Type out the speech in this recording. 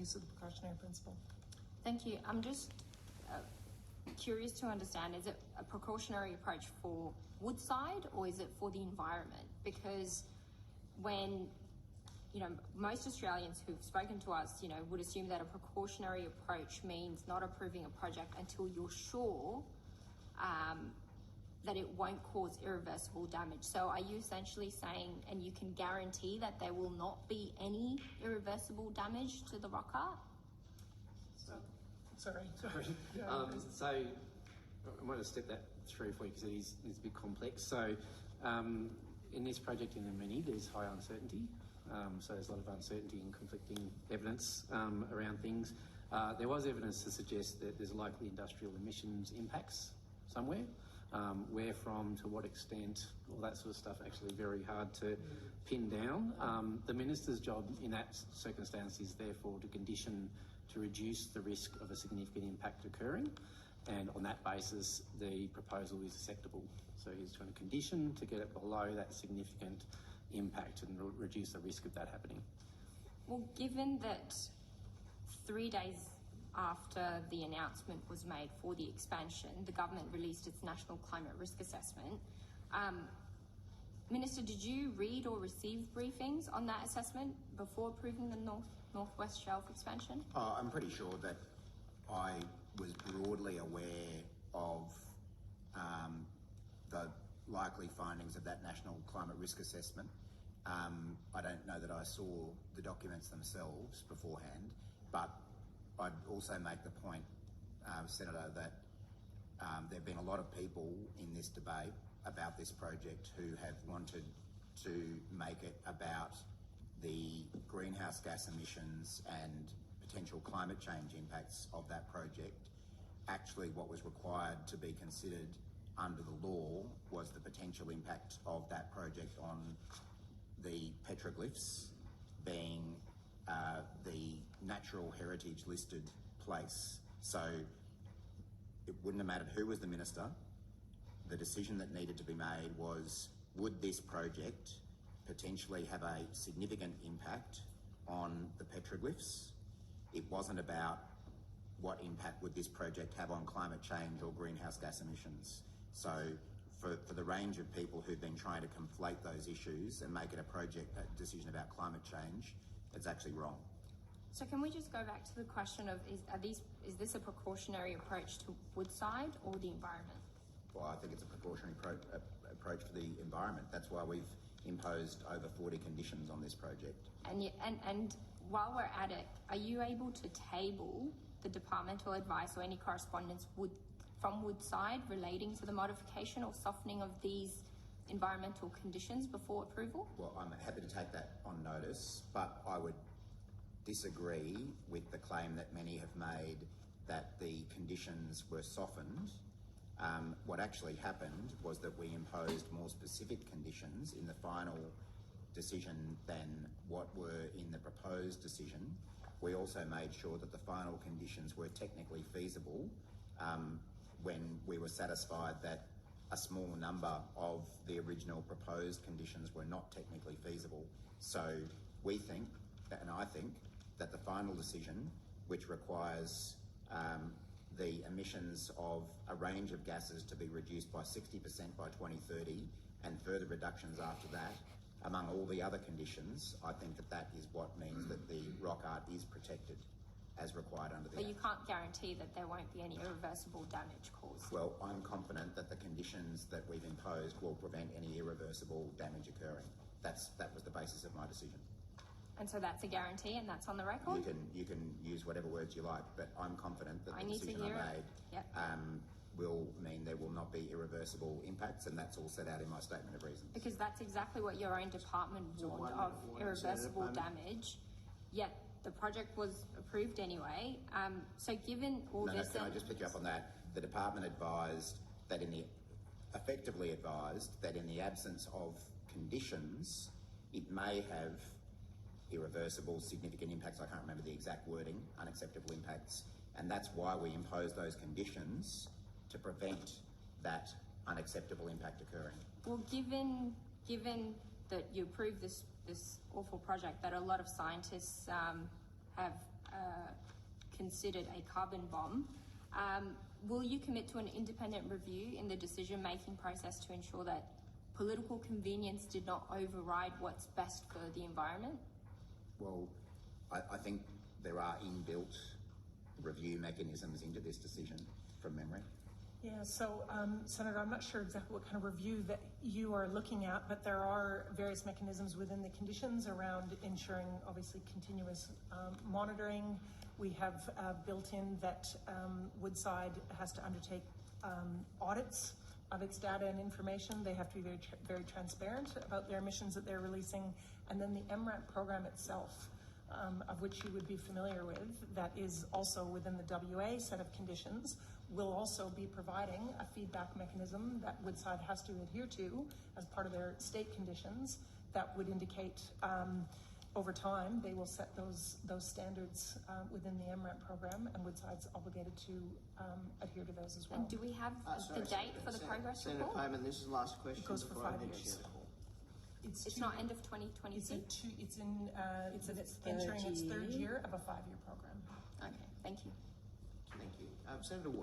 use of the precautionary principle. Thank you. I'm just curious to understand, is it a precautionary approach for Woodside or is it for the environment? Because when, most Australians who've spoken to us, would assume that a precautionary approach means not approving a project until you're sure that it won't cause irreversible damage. So are you essentially saying, and you can guarantee that there will not be any irreversible damage to the rock art? Sorry. So I want to step that through for you because it's a bit complex. So in this project in the Mini, there's high uncertainty. So there's a lot of uncertainty and conflicting evidence around things. There was evidence to suggest that there's likely industrial emissions impacts somewhere. Where from, to what extent, all that sort of stuff, actually very hard to pin down. The Minister's job in that circumstance is therefore to condition to reduce the risk of a significant impact occurring, and on that basis the proposal is acceptable. So he's trying to condition to get it below that significant impact and reduce the risk of that happening. Well, given that 3 days after the announcement was made for the expansion, the government released its National Climate Risk Assessment. Minister, did you read or receive briefings on that assessment before approving the Northwest Shelf expansion? I'm pretty sure that I was broadly aware of the likely findings of that National Climate Risk Assessment. I don't know that I saw the documents themselves beforehand, but I'd also make the point, Senator, that there have been a lot of people in this debate about this project who have wanted to make it about the greenhouse gas emissions and potential climate change impacts of that project. Actually, what was required to be considered under the law was the potential impact of that project on the petroglyphs, being the natural heritage listed place. So it wouldn't have mattered who was the minister. The decision that needed to be made was, would this project potentially have a significant impact on the petroglyphs? It wasn't about what impact would this project have on climate change or greenhouse gas emissions. So for the range of people who've been trying to conflate those issues and make it a decision about climate change, it's actually wrong. So can we just go back to the question of, is this a precautionary approach to Woodside or the environment? Well, I think it's a precautionary approach for the environment. That's why we've imposed over 40 conditions on this project. And while we're at it, are you able to table the departmental advice or any correspondence from Woodside relating to the modification or softening of these environmental conditions before approval? Well, I'm happy to take that on notice, but I would disagree with the claim that many have made that the conditions were softened. What actually happened was that we imposed more specific conditions in the final decision than what were in the proposed decision. We also made sure that the final conditions were technically feasible when we were satisfied that a small number of the original proposed conditions were not technically feasible. So we think, and I think, that the final decision, which requires the emissions of a range of gases to be reduced by 60% by 2030 and further reductions after that, among all the other conditions, I think that is what means that the rock art is protected as required under the Act. But you can't guarantee that there won't be any irreversible damage caused? Well, I'm confident that the conditions that we've imposed will prevent any irreversible damage occurring. That was the basis of my decision. And so that's a guarantee, and that's on the record? You can use whatever words you like, but I'm confident that the decision I made will mean there will not be irreversible impacts, and that's all set out in my statement of reasons. Because that's exactly what your own department warned of, irreversible damage, yet the project was approved anyway. So given all this... Can I just pick you up on that? The department effectively advised that in the absence of conditions, it may have irreversible significant impacts. I can't remember the exact wording, unacceptable impacts, and that's why we imposed those conditions to prevent that unacceptable impact occurring. Well, given that you approved this awful project that a lot of scientists have considered a carbon bomb. Will you commit to an independent review in the decision-making process to ensure that political convenience did not override what's best for the environment? Well, I think there are inbuilt review mechanisms into this decision from memory. Yeah, so Senator, I'm not sure exactly what kind of review that you are looking at, but there are various mechanisms within the conditions around ensuring, obviously, continuous monitoring. We have built in that Woodside has to undertake audits of its data and information. They have to be very transparent about their emissions that they're releasing. And then the MRAP program itself, of which you would be familiar with, that is also within the WA set of conditions, will also be providing a feedback mechanism that Woodside has to adhere to as part of their state conditions that would indicate over time they will set those standards within the MRAP program, and Woodside's obligated to adhere to those as well. And do we have the date for the progress Senator report? Payman, this is the last question. It goes for before I 5 hand years. you the call. It's not end of 2026? It's entering its third year of a 5-year program. Okay, thank you. Thank you. Senator Wood.